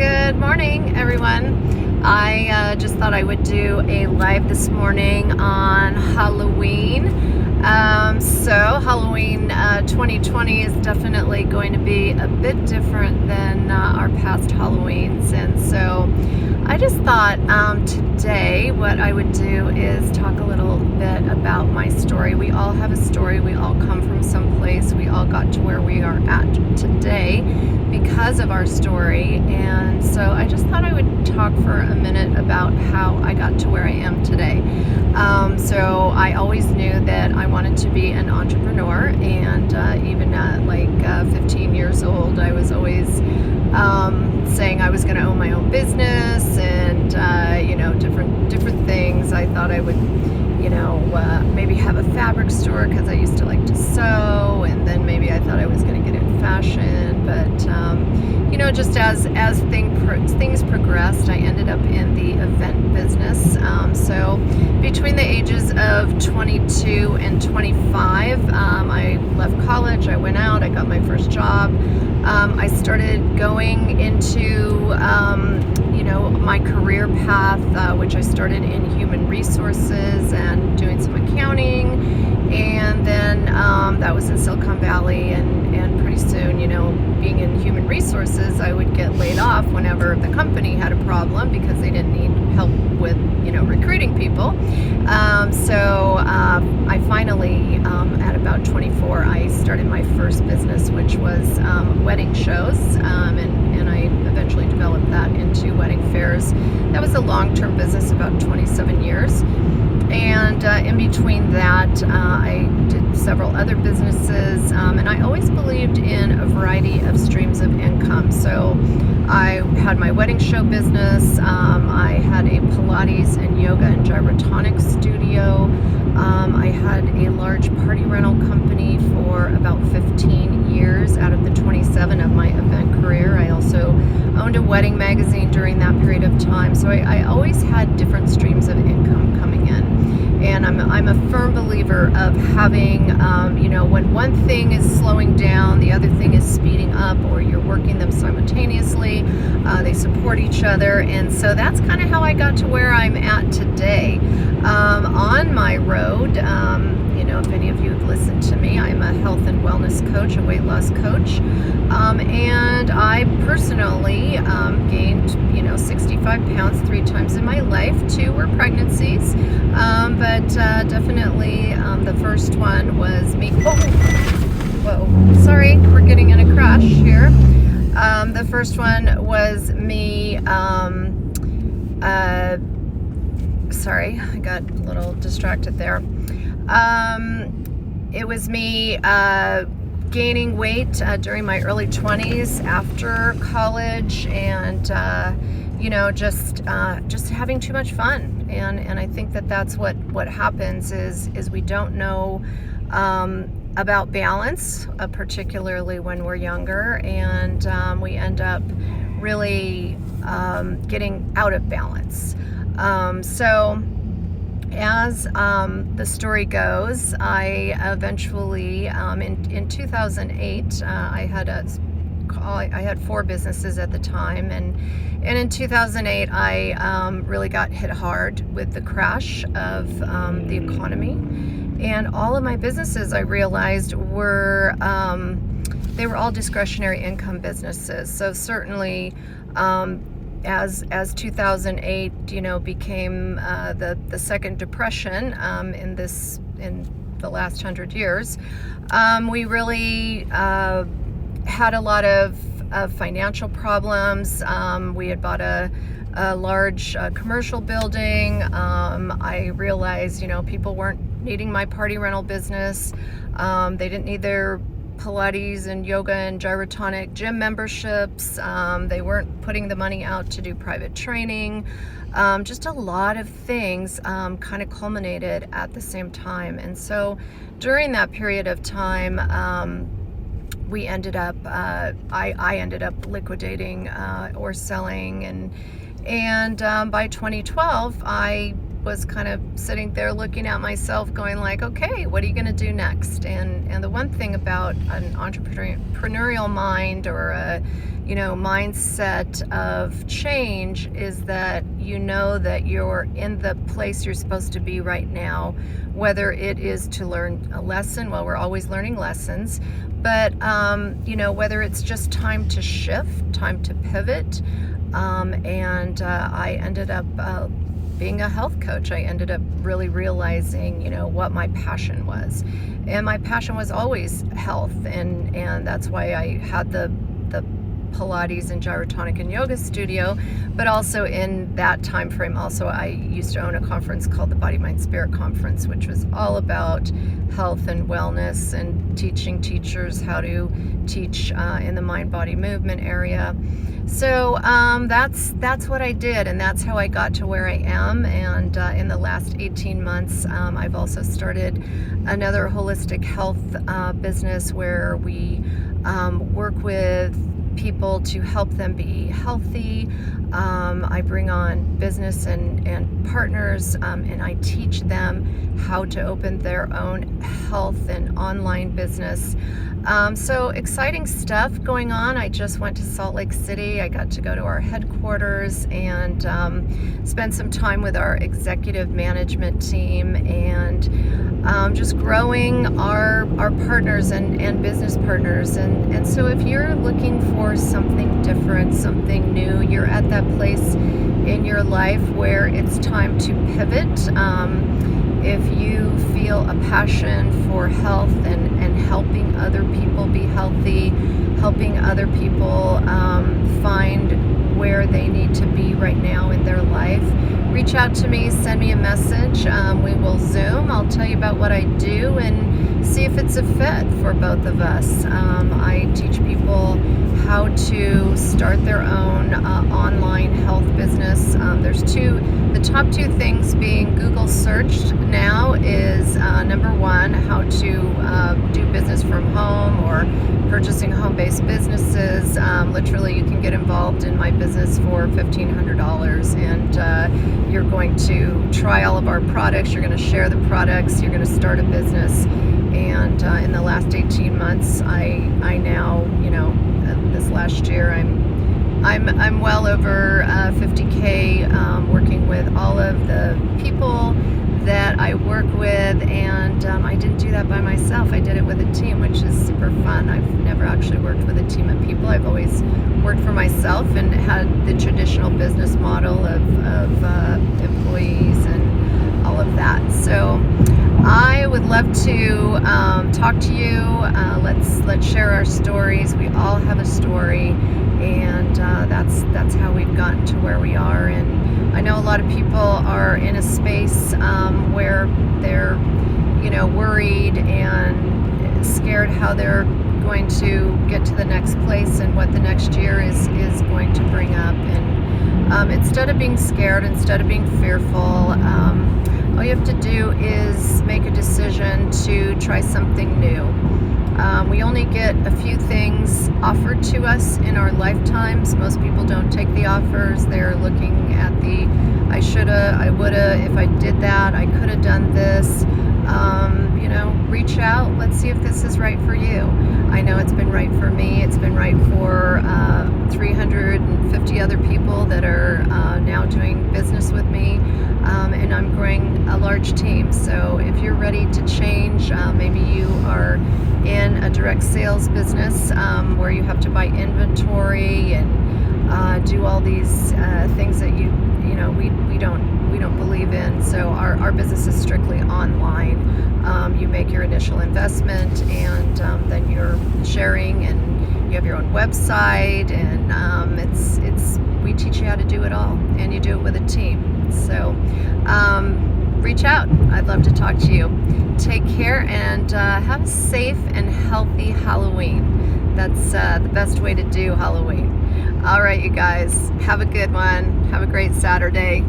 Good morning, everyone. I just thought I would do a live this morning on Halloween. Halloween 2020 is definitely going to be a bit different than our past Halloweens. And so I just thought today what I would do is talk a little bit about my story. We all have a story. We all come from someplace. We all got to where we are at today because of our story. And so I just thought I would talk for a minute about how I got to where I am today. So I always knew that I wanted to be an entrepreneur, and even at 15 years old, I was always saying I was going to own my own business, and different things. I thought I would maybe have a fabric store because I used to like to sew, and then maybe I thought I was going to get in fashion, but just as things progressed, I ended up in the event business. So between the ages of 22 and 25, I left college, I went out, I got my first job. I started going into my career path, which I started in human resources and doing some accounting, and then that was in Silicon Valley, and pretty soon, being in human resources, I would get laid off whenever the company had a problem because they didn't need help with recruiting people. I finally, at about 24, I started my first business, which was wedding shows, and I eventually developed that into wedding fairs. That was a long-term business, about 27 years. And in between that, I did several other businesses, and I always believed in a variety of streams of income. So I had my wedding show business, I had a Pilates and yoga and gyrotonic studio, I had a large party rental company for about 15 years out of the 27 of my event career. I also owned a wedding magazine during that period of time. So I always had different streams of income coming in. And I'm a firm believer of having, when one thing is slowing down, the other thing is speeding up, or you're working them simultaneously. They support each other. And so that's kind of how I got to where I'm at today. On my road, if any of you have listened to me, I'm a health and wellness coach, a weight loss coach. And I personally gained, 65 pounds 3 times in my life. 2 were pregnancies. But definitely the first one was me. Whoa, sorry, we're getting in a crash here. The first one was me, sorry, I got a little distracted there. It was me gaining weight during my early 20s after college, and just having too much fun, and I think that's what happens is we don't know about balance, particularly when we're younger, and we end up really getting out of balance. As the story goes, I eventually, in 2008, I had 4 businesses at the time, and in 2008, I really got hit hard with the crash of the economy, and all of my businesses, I realized, were they were all discretionary income businesses. So certainly, as 2008, became the second depression in the last 100 years, we really had a lot of financial problems. We had bought a large commercial building. I realized, people weren't needing my party rental business. They didn't need their Pilates and yoga and gyrotonic gym memberships. They weren't putting the money out to do private training. Just a lot of things kind of culminated at the same time. And so during that period of time, we ended up, I ended up liquidating or selling, and by 2012, I was kind of sitting there looking at myself going like, okay, what are you going to do next? And the one thing about an entrepreneurial mind or a mindset of change is that you know that you're in the place you're supposed to be right now, whether it is to learn a lesson. Well, we're always learning lessons, but whether it's just time to shift, time to pivot. I ended up being a health coach. I ended up really realizing, what my passion was. And my passion was always health. And that's why I had the Pilates and Gyrotonic and Yoga studio. But also in that time frame, also I used to own a conference called the Body, Mind, Spirit Conference, which was all about health and wellness and teaching teachers how to teach in the mind-body movement area. So that's what I did, and that's how I got to where I am. And in the last 18 months, I've also started another holistic health business where we work with people to help them be healthy. I bring on business and partners, and I teach them how to open their own health and online business. So exciting stuff going on. I just went to Salt Lake City. I got to go to our headquarters and spend some time with our executive management team and just growing our partners and business partners. And so if you're looking for something different, something new, you're at that place in your life where it's time to pivot. If you feel a passion for health and helping other people be healthy, helping other people find where they need to be right now in their life, reach out to me, send me a message. We will Zoom. I'll tell you about what I do and see if it's a fit for both of us. I teach people how to start their own online health business. There's the top two things being Google searched now is number one, how to do business from home or purchasing home-based businesses. Literally, you can get involved in my business for $1,500, and you're going to try all of our products. You're going to share the products. You're going to start a business. And in the last 18 months, I now, this last year, I'm well over 50K working with all of the people that I work with, and I didn't do that by myself. I did it with a team, which is super fun. I've never actually worked with a team of people. I've always worked for myself and had the traditional business model of employees and all of that. So I would love to talk to you. Let's share our stories. We all have a story, and that's how we've gotten to where we are. And I know a lot of people are in a space where they're, worried and scared how they're going to get to the next place and what the next year is going to bring up. And instead of being scared, instead of being fearful, all you have to do is make a decision to try something new. We only get a few things offered to us in our lifetimes. Most people don't take the offers. They're looking at the I shoulda, I woulda, if I did that, I could have done this. Reach out. Let's see if this is right for you. I know it's been right for me. It's been right for 350 other people that are now doing business with me. And I'm growing a large team. So if you're ready to change, maybe you are in a direct sales business where you have to buy inventory and do all these things that we don't believe in. So our business is strictly online. You make your initial investment, and then you're sharing, and you have your own website, and it's we teach you how to do it all, and you do it with a team. So reach out. I'd love to talk to you. Take care, and have a safe and healthy Halloween. That's the best way to do Halloween. All right, you guys, have a good one. Have a great Saturday.